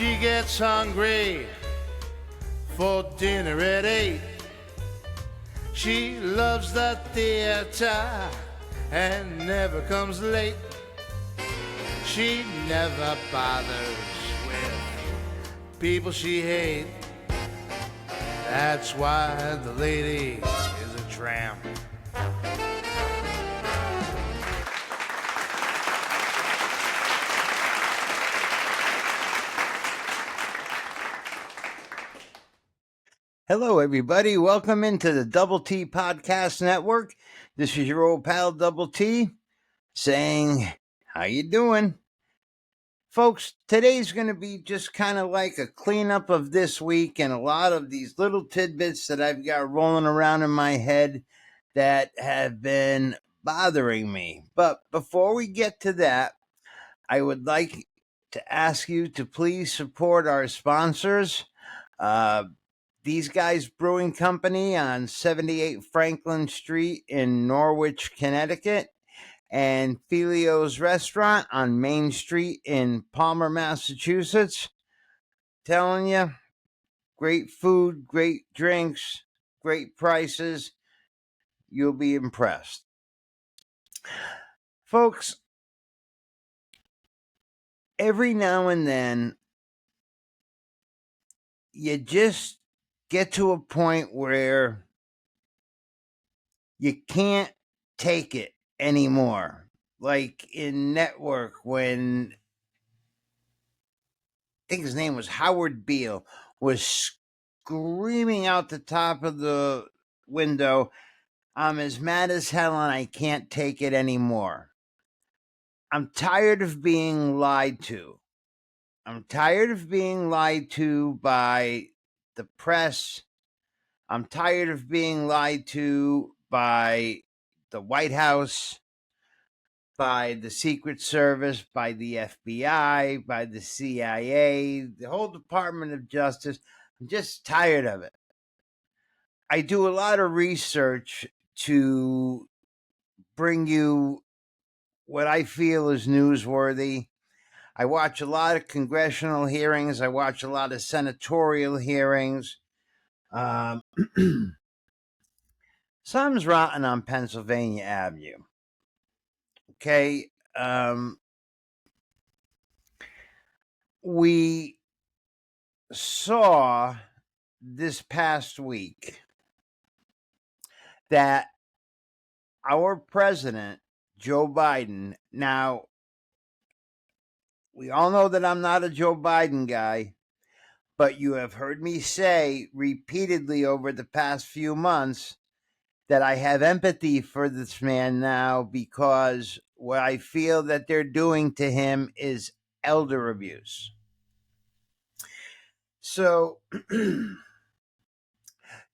She gets hungry for dinner at 8. She loves the theater and never comes late. She never bothers with people she hates. That's why the lady is a tramp. Hello, everybody. Welcome into the Double T Podcast Network. This is your old pal, Double T, saying, how you doing? Folks, today's going to be just kind of like a cleanup of this week and a lot of these little tidbits that I've got rolling around in my head that have been bothering me. But before we get to that, I would like to ask you to please support our sponsors. These Guys Brewing Company on 78 Franklin Street in Norwich, Connecticut, and Filio's Restaurant on Main Street in Palmer, Massachusetts. Telling you, great food, great drinks, great prices. You'll be impressed. Folks, every now and then, you just get to a point where you can't take it anymore. Like in Network, when I think his name was Howard Beale, was screaming out the top of the window, I'm as mad as hell and I can't take it anymore. I'm tired of being lied to. I'm tired of being lied to by the press. I'm tired of being lied to by the White House, by the Secret Service, by the FBI, by the CIA, the whole Department of Justice. I'm just tired of it. I do a lot of research to bring you what I feel is newsworthy. I watch a lot of congressional hearings. I watch a lot of senatorial hearings. Something's rotten on Pennsylvania Avenue. Okay. We saw this past week that our president, Joe Biden, now, we all know that I'm not a Joe Biden guy, but you have heard me say repeatedly over the past few months that I have empathy for this man now because what I feel that they're doing to him is elder abuse. So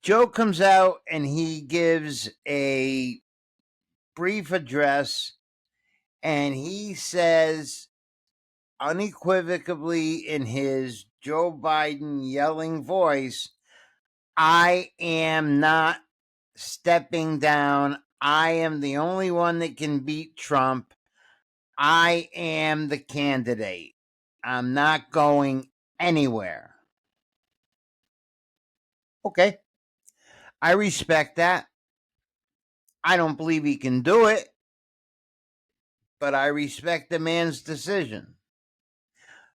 Joe comes out and he gives a brief address and he says unequivocally in his Joe Biden yelling voice, I am not stepping down. I am the only one that can beat Trump. I am the candidate. I'm not going anywhere. Okay. I respect that. I don't believe he can do it, but I respect the man's decision.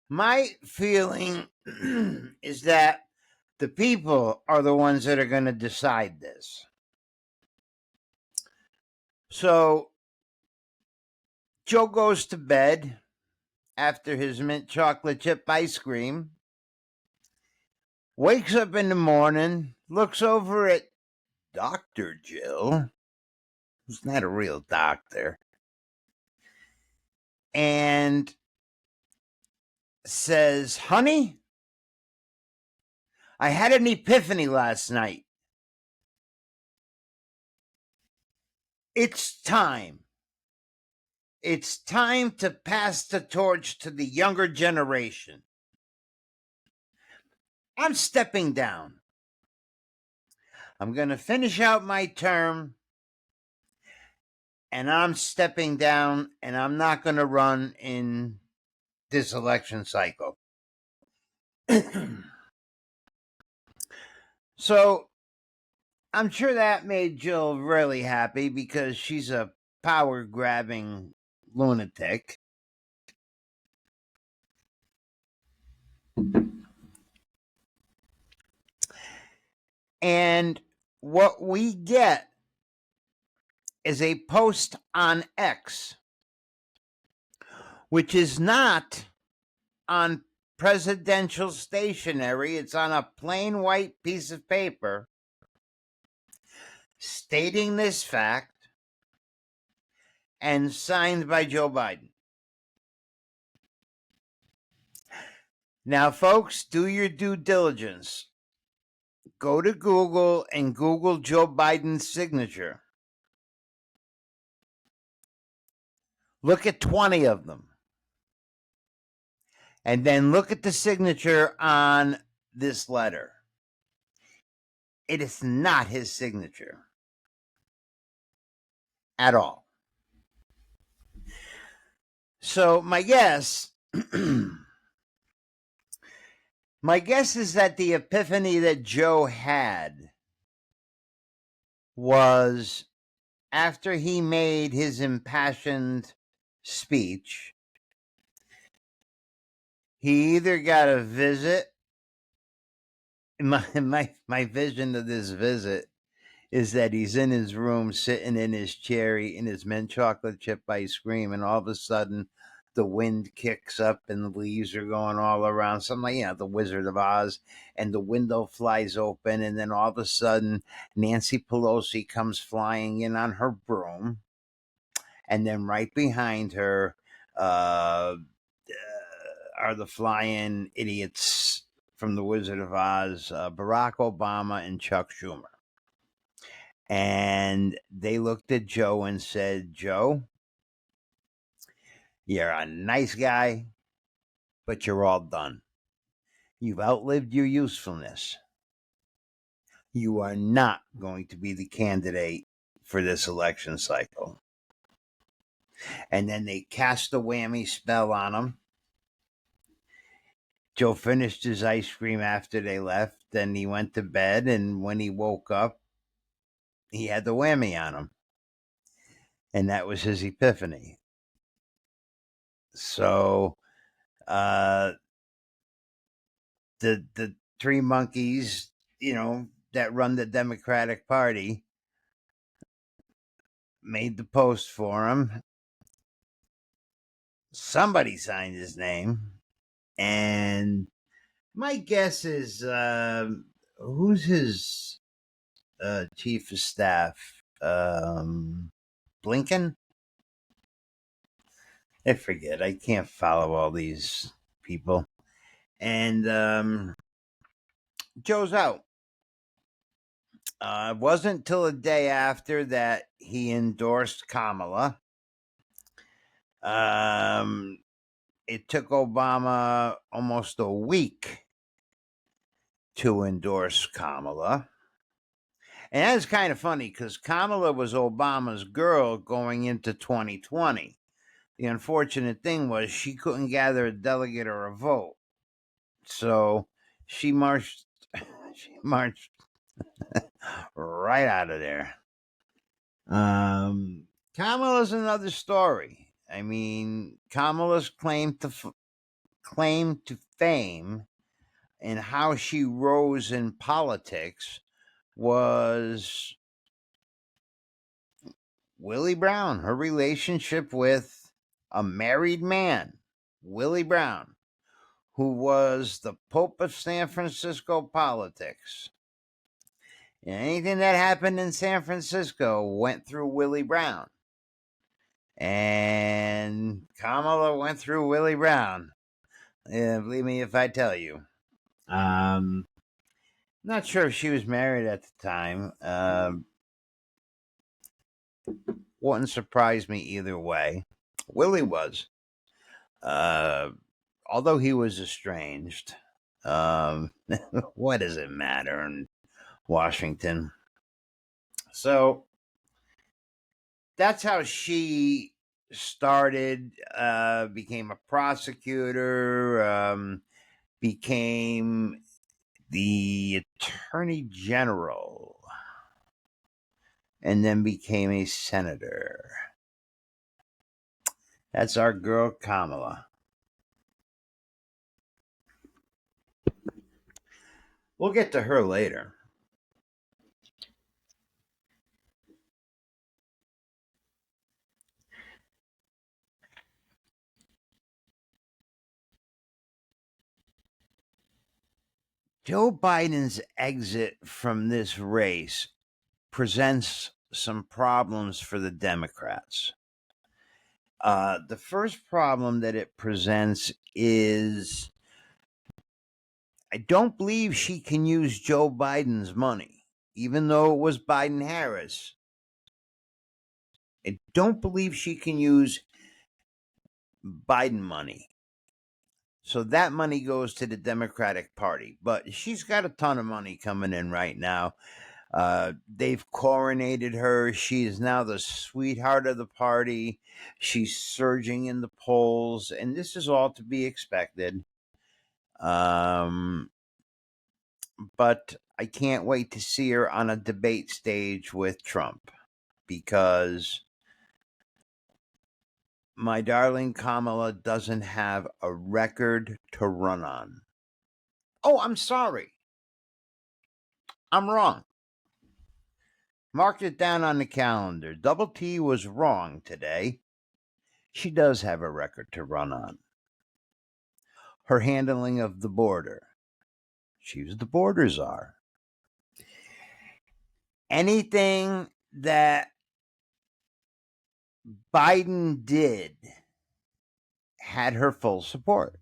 My feeling is that the people are the ones that are going to decide this. So Joe goes to bed after his mint chocolate chip ice cream, wakes up in the morning, looks over at Dr. Jill, who's not a real doctor, and says, honey, I had an epiphany last night. It's time. It's time to pass the torch to the younger generation. I'm stepping down. I'm going to finish out my term, and I'm stepping down, and I'm not going to run in this election cycle. So I'm sure that made Jill really happy because she's a power grabbing lunatic. And what we get is a post on X, which is not on presidential stationery. It's on a plain white piece of paper stating this fact and signed by Joe Biden. Now, folks, do your due diligence. Go to Google and Google Joe Biden's signature. Look at 20 of them. And then look at the signature on this letter. It is not his signature at all. So my guess is that the epiphany that Joe had was after he made his impassioned speech. He either got a visit. My vision of this visit is that he's in his room, sitting in his chair, eating his mint chocolate chip ice cream, and all of a sudden, the wind kicks up and the leaves are going all around. Something like, the Wizard of Oz, and the window flies open, and then all of a sudden, Nancy Pelosi comes flying in on her broom, and then right behind her are the flying idiots from the Wizard of Oz, Barack Obama and Chuck Schumer. And they looked at Joe and said, Joe, you're a nice guy, but you're all done. You've outlived your usefulness. You are not going to be the candidate for this election cycle. And then they cast a whammy spell on him. Joe finished his ice cream after they left, then he went to bed, and when he woke up, he had the whammy on him. And that was his epiphany. So the three monkeys, that run the Democratic Party made the post for him. Somebody signed his name. And my guess is who's his chief of staff? Blinken? I forget. I can't follow all these people. And Joe's out. It wasn't till a day after that he endorsed Kamala. It took Obama almost a week to endorse Kamala. And that's kind of funny because Kamala was Obama's girl going into 2020. The unfortunate thing was she couldn't gather a delegate or a vote. So she marched right out of there. Kamala's another story. I mean, Kamala's claim to fame and how she rose in politics was Willie Brown, her relationship with a married man, Willie Brown, who was the Pope of San Francisco politics. And anything that happened in San Francisco went through Willie Brown. And Kamala went through Willie Brown. Believe me if I tell you. Not sure if she was married at the time. Wouldn't surprise me either way. Willie was. Although he was estranged. What does it matter in Washington? So that's how she started, became a prosecutor, became the Attorney General, and then became a senator. That's our girl Kamala. We'll get to her later. Joe Biden's exit from this race presents some problems for the Democrats. The first problem that it presents is I don't believe she can use Joe Biden's money, even though it was Biden Harris. I don't believe she can use Biden money. So that money goes to the Democratic Party. But she's got a ton of money coming in right now. They've coronated her. She is now the sweetheart of the party. She's surging in the polls, and this is all to be expected. But I can't wait to see her on a debate stage with Trump, because my darling Kamala doesn't have a record to run on. Oh, I'm sorry. I'm wrong. Marked it down on the calendar. Double T was wrong today. She does have a record to run on. Her handling of the border. She was the border czar. Anything that Biden did had her full support.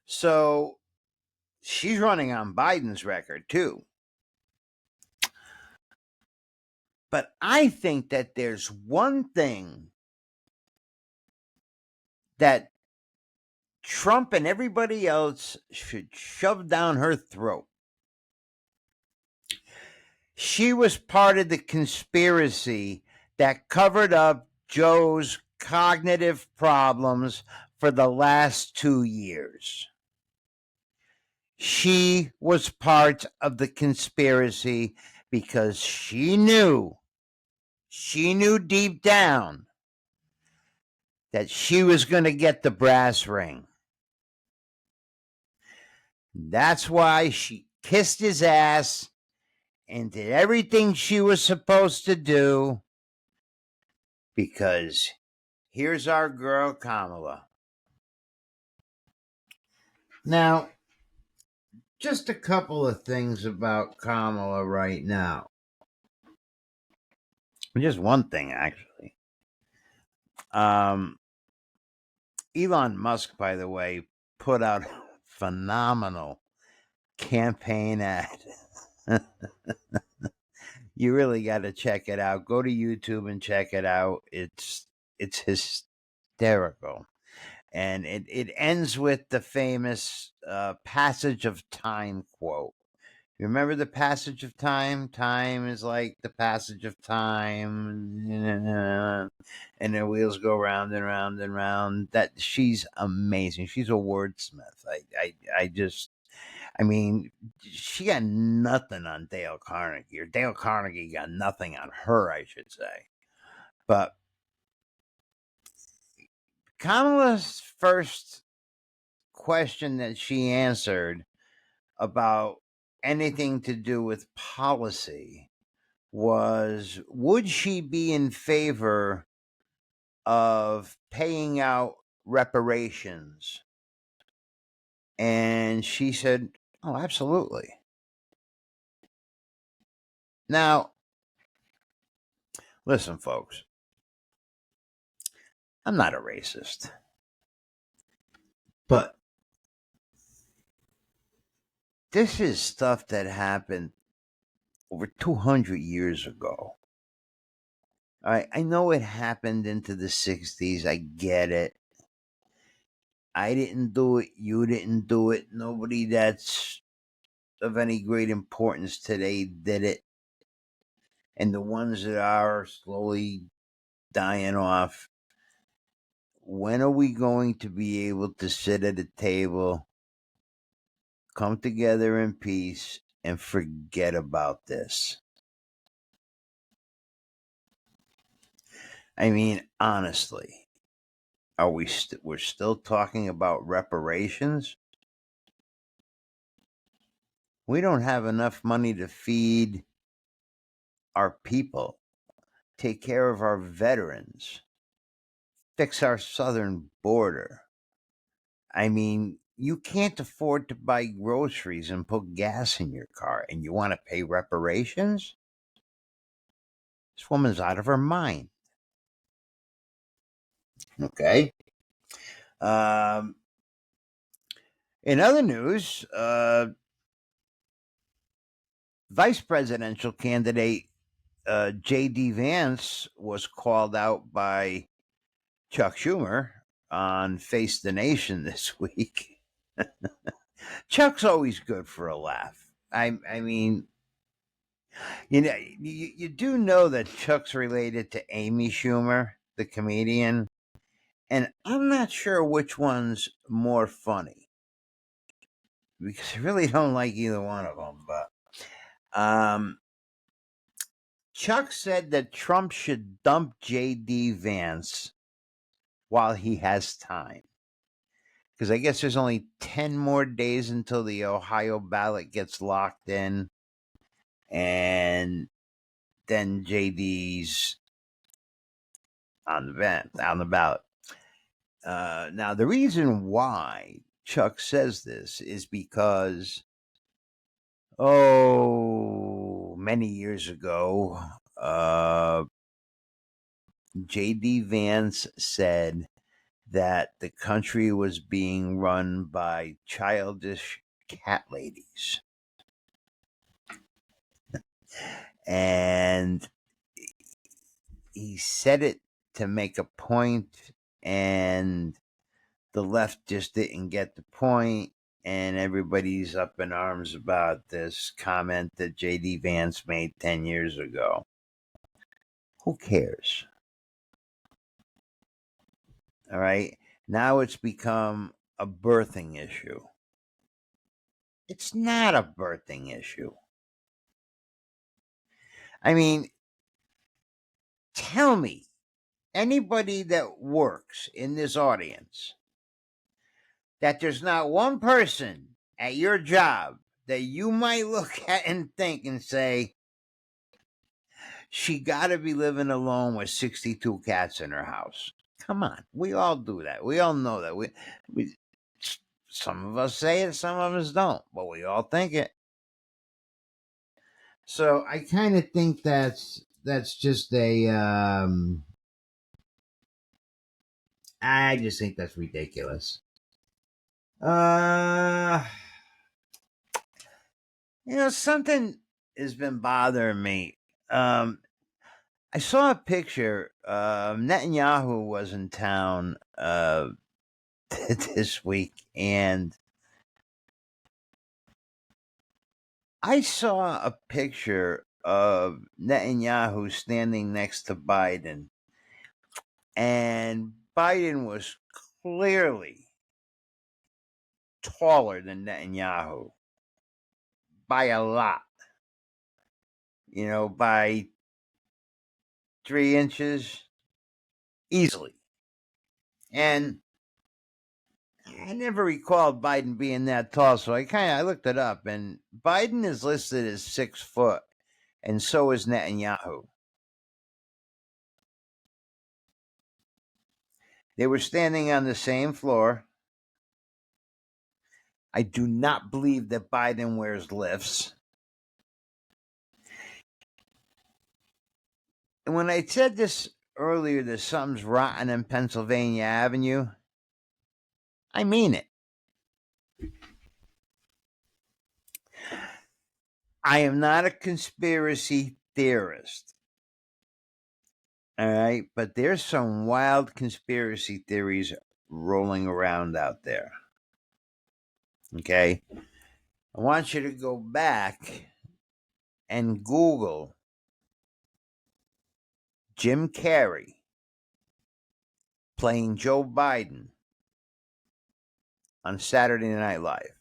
So she's running on Biden's record too. But I think that there's one thing that Trump and everybody else should shove down her throat. She was part of the conspiracy that covered up Joe's cognitive problems for the last 2 years. She was part of the conspiracy because she knew deep down that she was going to get the brass ring. That's why she kissed his ass and did everything she was supposed to do, because here's our girl Kamala. Now, just a couple of things about Kamala right now. Just one thing, actually. Elon Musk, by the way, put out a phenomenal campaign ad. You really got to check it out. Go to YouTube and check it out. It's hysterical. And it ends with the famous passage of time quote. You remember the passage of time? Time is like the passage of time, and the wheels go round and round and round. That she's amazing. She's a wordsmith. I mean, she got nothing on Dale Carnegie, or Dale Carnegie got nothing on her, I should say. But Kamala's first question that she answered about anything to do with policy was, would she be in favor of paying out reparations? And she said, oh, absolutely. Now, listen, folks, I'm not a racist, but this is stuff that happened over 200 years ago. All right, I know it happened into the 60s. I get it. I didn't do it. You didn't do it. Nobody that's of any great importance today did it. And the ones that are slowly dying off, when are we going to be able to sit at a table, come together in peace, and forget about this? I mean, honestly, are we're still talking about reparations? We don't have enough money to feed our people, take care of our veterans, fix our southern border. I mean, you can't afford to buy groceries and put gas in your car, and you want to pay reparations? This woman's out of her mind. Okay. Um, in other news, vice presidential candidate J.D. Vance was called out by Chuck Schumer on Face the Nation this week. Chuck's always good for a laugh. I mean, you do know that Chuck's related to Amy Schumer, the comedian, and I'm not sure which one's more funny because I really don't like either one of them. But Chuck said that Trump should dump J.D. Vance while he has time. Because I guess there's only 10 more days until the Ohio ballot gets locked in. And then JD's on the ballot. Now, the reason why Chuck says this is because, many years ago, J.D. Vance said that the country was being run by childish cat ladies. And he said it to make a point, and the left just didn't get the point, and everybody's up in arms about this comment that J.D. Vance made 10 years ago. Who cares? All right. Now it's become a birthing issue. It's not a birthing issue. I mean, tell me, anybody that works in this audience, that there's not one person at your job that you might look at and think and say, she got to be living alone with 62 cats in her house. Come on. We all do that. We all know that. We some of us say it, some of us don't, but we all think it. So I kind of think that's just I just think that's ridiculous. Something has been bothering me. I saw a picture. Netanyahu was in town this week, and I saw a picture of Netanyahu standing next to Biden, and Biden was clearly taller than Netanyahu by a lot. By 3 inches easily. And I never recalled Biden being that tall, so I looked it up, and Biden is listed as 6 foot, and so is Netanyahu. They were standing on the same floor. I do not believe that Biden wears lifts. And when I said this earlier, that something's rotten in Pennsylvania Avenue, I mean it. I am not a conspiracy theorist. All right, but there's some wild conspiracy theories rolling around out there. Okay, I want you to go back and Google Jim Carrey playing Joe Biden on Saturday Night Live.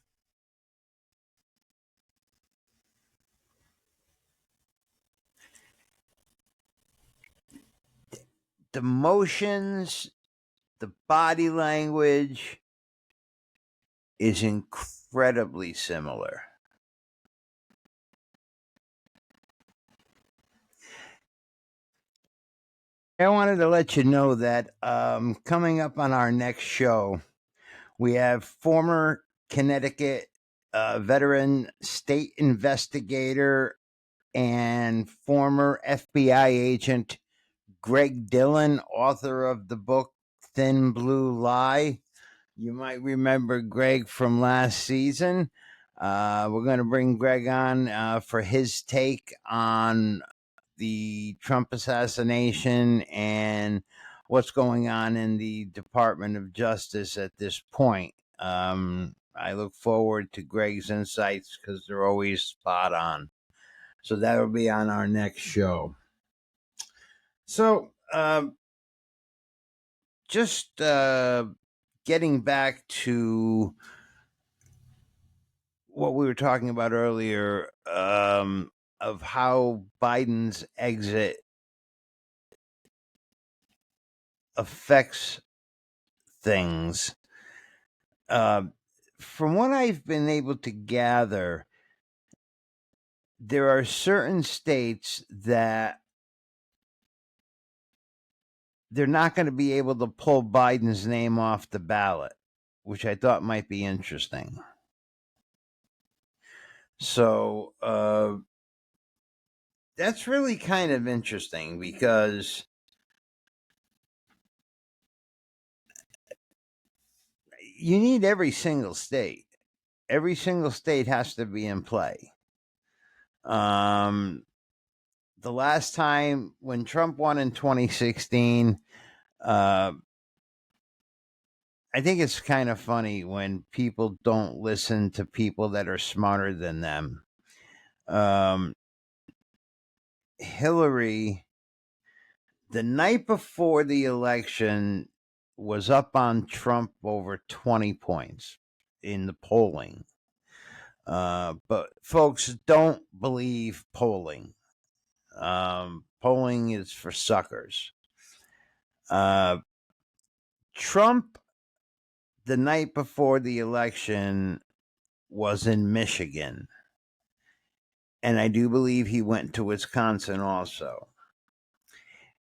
The motions, the body language is incredibly similar. I wanted to let you know that coming up on our next show, we have former Connecticut veteran state investigator and former FBI agent Greg Dillon, author of the book Thin Blue Lie. You might remember Greg from last season. We're going to bring Greg on for his take on the Trump assassination and what's going on in the Department of Justice at this point. I look forward to Greg's insights because they're always spot on. So that'll be on our next show. So, just getting back to what we were talking about earlier, of how Biden's exit affects things. From what I've been able to gather, there are certain states that they're not going to be able to pull Biden's name off the ballot, which I thought might be interesting. So that's really kind of interesting because you need every single state. Every single state has to be in play. The last time when Trump won in 2016, I think it's kind of funny when people don't listen to people that are smarter than them. Hillary, the night before the election, was up on Trump over 20 points in the polling. But folks, don't believe polling. Polling is for suckers. Trump, the night before the election, was in Michigan. And I do believe he went to Wisconsin also.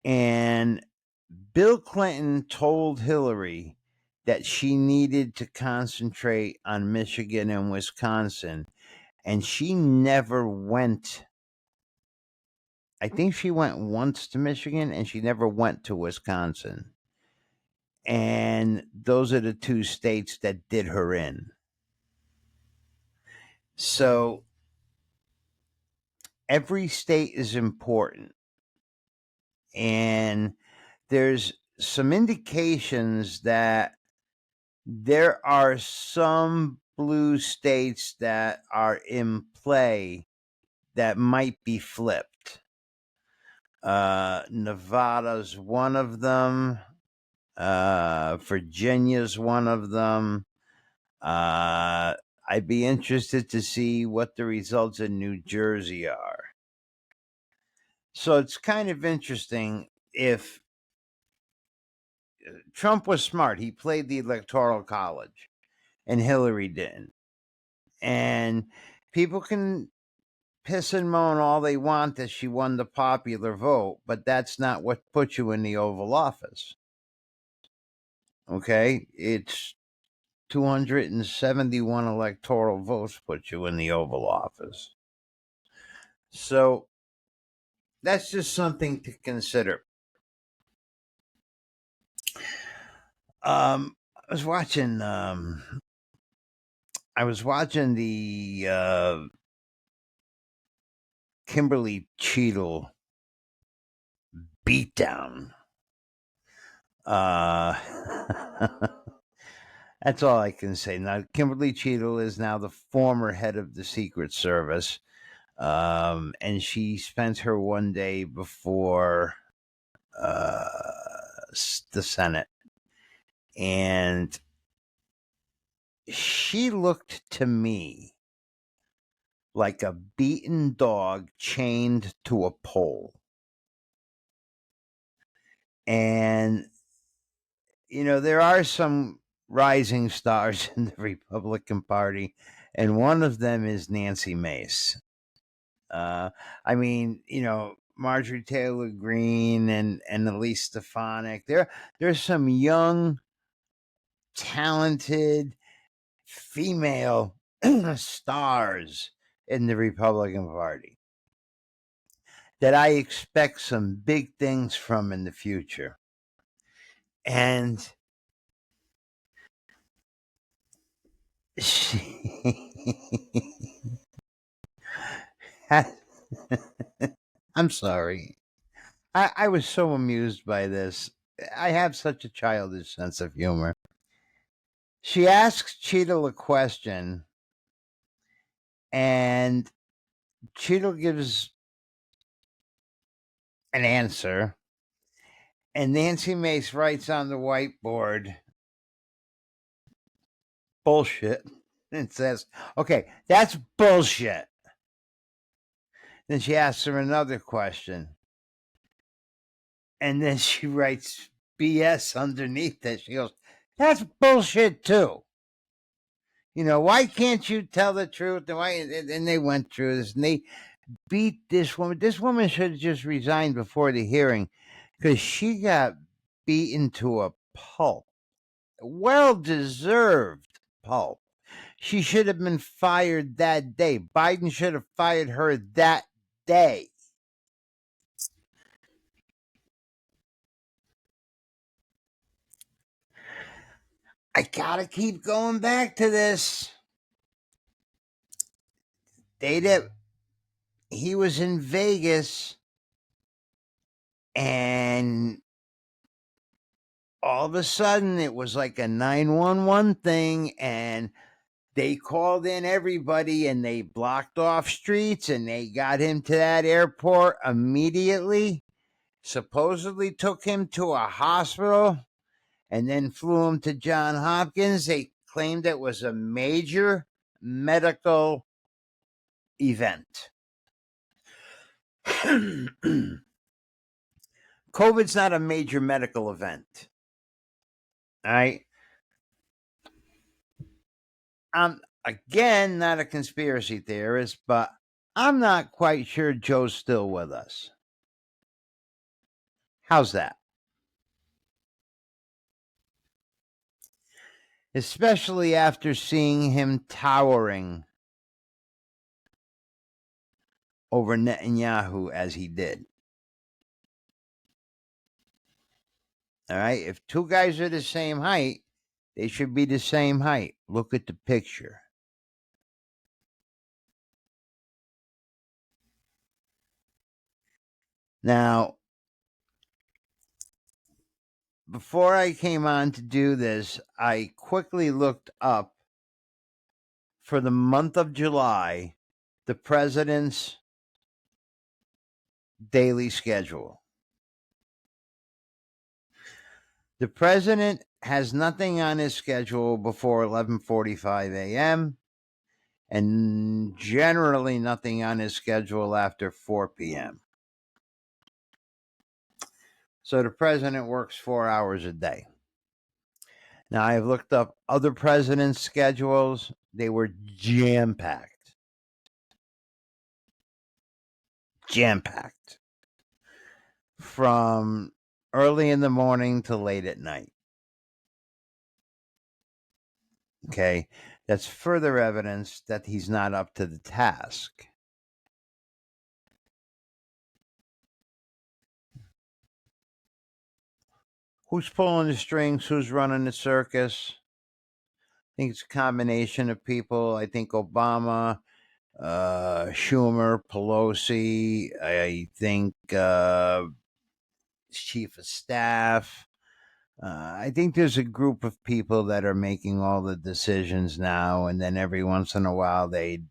And Bill Clinton told Hillary that she needed to concentrate on Michigan and Wisconsin. And she never went. I think she went once to Michigan and she never went to Wisconsin. And those are the two states that did her in. So every state is important. And there's some indications that there are some blue states that are in play that might be flipped. Nevada's one of them. Virginia's one of them. I'd be interested to see what the results in New Jersey are. So it's kind of interesting. If Trump was smart, he played the Electoral College, and Hillary didn't. And people can piss and moan all they want that she won the popular vote, but that's not what put you in the Oval Office. Okay? It's 271 electoral votes put you in the Oval Office. So that's just something to consider. I was watching the Kimberly Cheadle beatdown. That's all I can say. Now, Kimberly Cheadle is now the former head of the Secret Service, and she spent her one day before the Senate. And she looked to me like a beaten dog chained to a pole. And, there are some rising stars in the Republican Party, and one of them is Nancy Mace. I mean, Marjorie Taylor Greene and Elise Stefanik. There's some young, talented female stars in the Republican Party that I expect some big things from in the future. And I'm sorry. I was so amused by this. I have such a childish sense of humor. She asks Cheadle a question, and Cheadle gives an answer, and Nancy Mace writes on the whiteboard, bullshit, and says, okay, that's bullshit. Then she asks her another question, and then she writes BS underneath it. She goes, that's bullshit too. Why can't you tell the truth? And they went through this, and they beat this woman. This woman should have just resigned before the hearing, because she got beaten to a pulp. Well-deserved pulp. She should have been fired that day. Biden should have fired her that day. I gotta keep going back to this. He was in Vegas, and all of a sudden it was like a 911 thing, and they called in everybody, and they blocked off streets, and they got him to that airport immediately, supposedly took him to a hospital, and then flew him to Johns Hopkins. They claimed it was a major medical event. COVID's not a major medical event. All right. I'm, again, not a conspiracy theorist, but I'm not quite sure Joe's still with us. How's that? Especially after seeing him towering over Netanyahu as he did. All right. If two guys are the same height, they should be the same height. Look at the picture. Now, before I came on to do this, I quickly looked up for the month of July the president's daily schedule. The president has nothing on his schedule before 11:45 a.m. and generally nothing on his schedule after 4 p.m. So the president works 4 hours a day. Now, I've looked up other presidents' schedules. They were jam-packed. Jam-packed. From early in the morning to late at night. Okay, that's further evidence that he's not up to the task. Who's pulling the strings? Who's running the circus? I think it's a combination of people. I think Obama, Schumer, Pelosi. I think chief of staff. I think there's a group of people that are making all the decisions now, and then every once in a while they,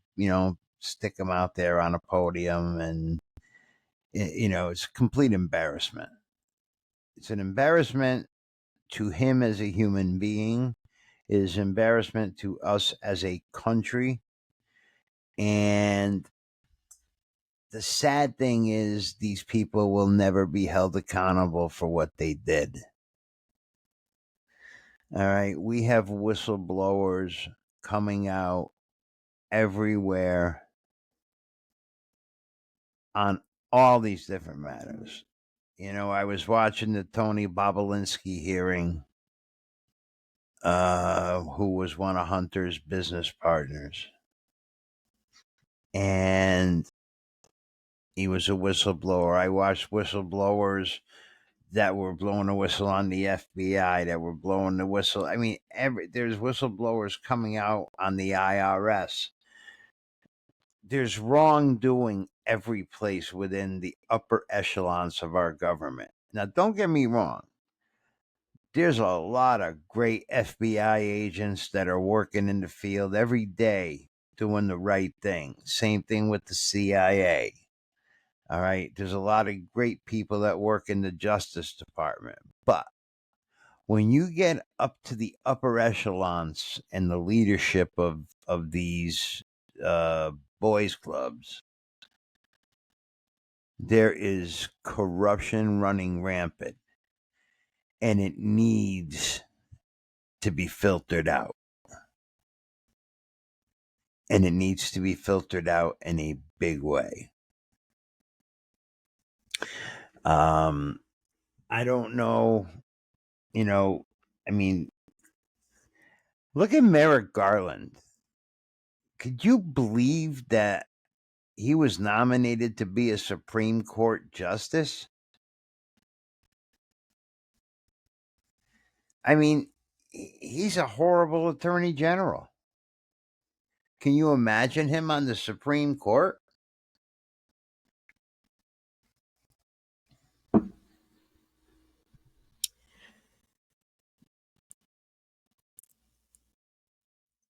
stick them out there on a podium, and it's a complete embarrassment. It's an embarrassment to him as a human being. It is embarrassment to us as a country. And the sad thing is, these people will never be held accountable for what they did. All right. We have whistleblowers coming out everywhere on all these different matters. I was watching the Tony Bobolinsky hearing, who was one of Hunter's business partners. And he was a whistleblower. I watched whistleblowers that were blowing a whistle on the FBI, that were blowing the whistle. I mean, there's whistleblowers coming out on the IRS. There's wrongdoing every place within the upper echelons of our government. Now, don't get me wrong. There's a lot of great FBI agents that are working in the field every day doing the right thing. Same thing with the CIA. All right. There's a lot of great people that work in the Justice Department. But when you get up to the upper echelons and the leadership of these boys clubs, there is corruption running rampant, and it needs to be filtered out. And it needs to be filtered out in a big way. I don't know, I mean, look at Merrick Garland. Could you believe that he was nominated to be a Supreme Court justice? I mean, he's a horrible attorney general. Can you imagine him on the Supreme Court?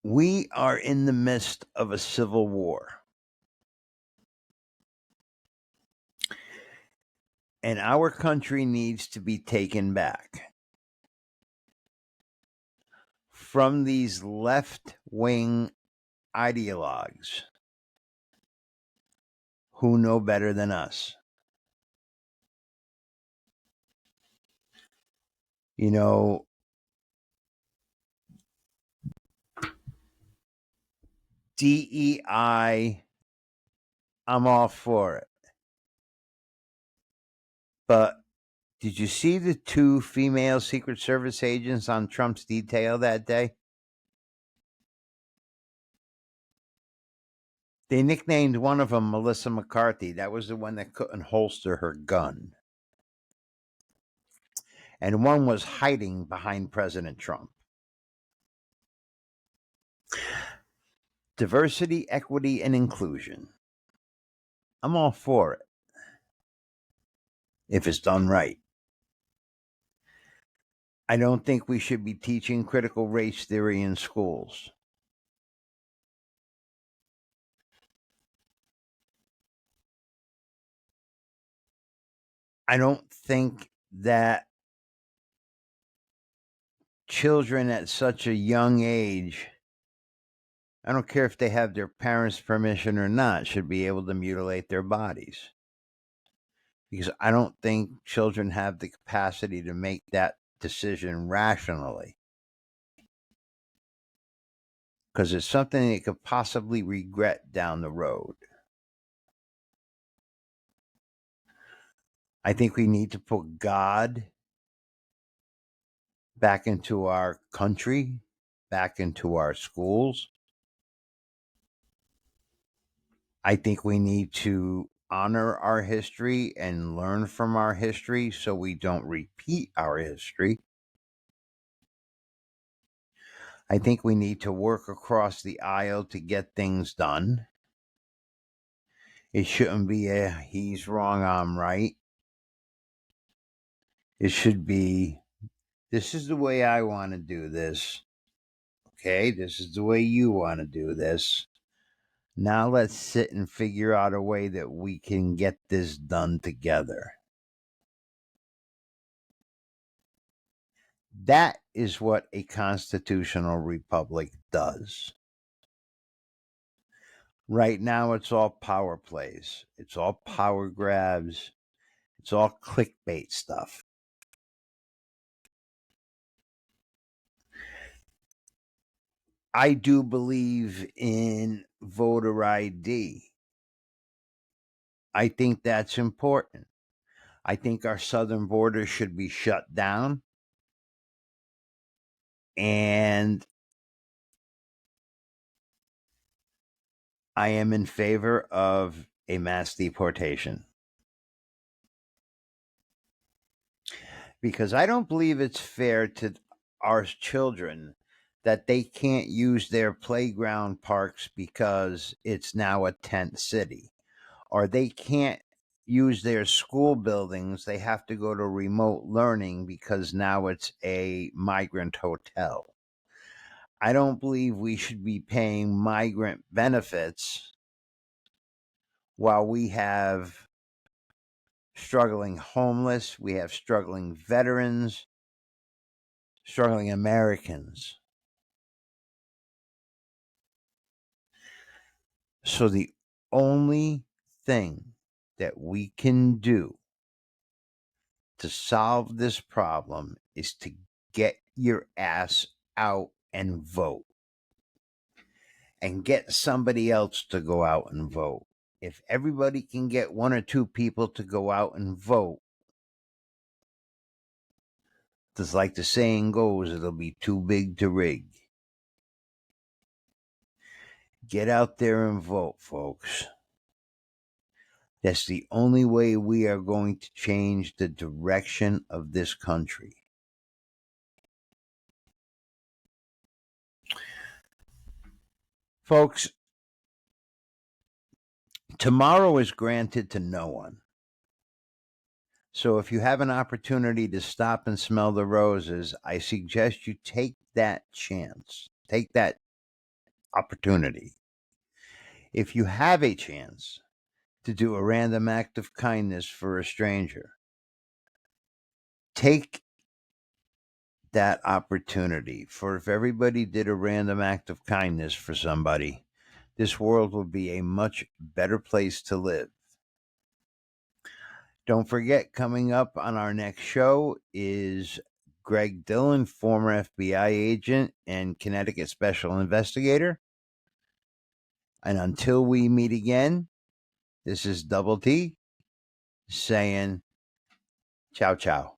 We are in the midst of a civil war. And our country needs to be taken back from these left-wing ideologues who know better than us. DEI, I'm all for it. But did you see the 2 female Secret Service agents on Trump's detail that day? They nicknamed one of them Melissa McCarthy. That was the one that couldn't holster her gun. And one was hiding behind President Trump. Diversity, equity, and inclusion. I'm all for it, if it's done right. I don't think we should be teaching critical race theory in schools. I don't think that children at such a young age, I don't care if they have their parents' permission or not, should be able to mutilate their bodies. Because I don't think children have the capacity to make that decision rationally. Because it's something they could possibly regret down the road. I think we need to put God back into our country, back into our schools. I think we need to honor our history and learn from our history so we don't repeat our history. I think we need to work across the aisle to get things done. It shouldn't be a he's wrong, I'm right. It should be, this is the way I want to do this. Okay, this is the way you want to do this. Now let's sit and figure out a way that we can get this done together. That is what a constitutional republic does. Right now, it's all power plays, it's all power grabs, it's all clickbait stuff. I do believe in voter ID. I think that's important. I think our southern border should be shut down. And I am in favor of a mass deportation. Because I don't believe it's fair to our children that they can't use their playground parks because it's now a tent city, or they can't use their school buildings. They have to go to remote learning because now it's a migrant hotel. I don't believe we should be paying migrant benefits while we have struggling homeless, we have struggling veterans, struggling Americans. So the only thing that we can do to solve this problem is to get your ass out and vote. And get somebody else to go out and vote. If everybody can get one or two people to go out and vote, just like the saying goes, it'll be too big to rig. Get out there and vote, folks. That's the only way we are going to change the direction of this country. Folks, tomorrow is granted to no one. So if you have an opportunity to stop and smell the roses, I suggest you take that chance. Take that opportunity. If you have a chance to do a random act of kindness for a stranger, take that opportunity. For if everybody did a random act of kindness for somebody, this world would be a much better place to live. Don't forget, coming up on our next show is Greg Dillon, former FBI agent and Connecticut special investigator. And until we meet again, this is Double T saying ciao, ciao.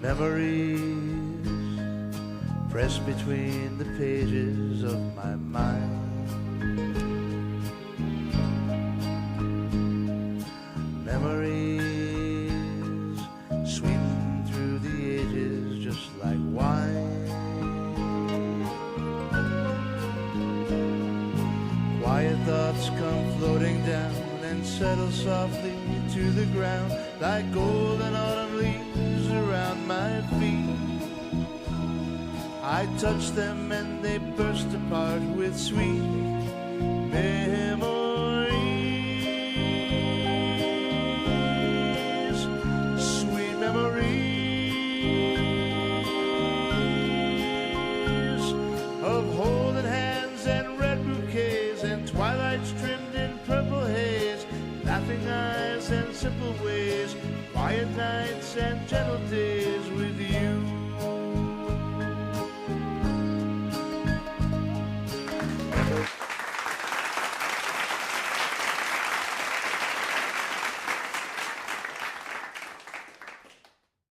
Memories pressed between the pages of my mind. Memories sweeping through the ages just like wine. Quiet thoughts come floating down and settle softly to the ground like golden autumn leaves around my feet. I touch them and they burst apart with sweet memories. Sweet memories of holding hands and red bouquets and twilights trimmed in purple haze, laughing eyes and simple ways, quiet nights and gentle days with you.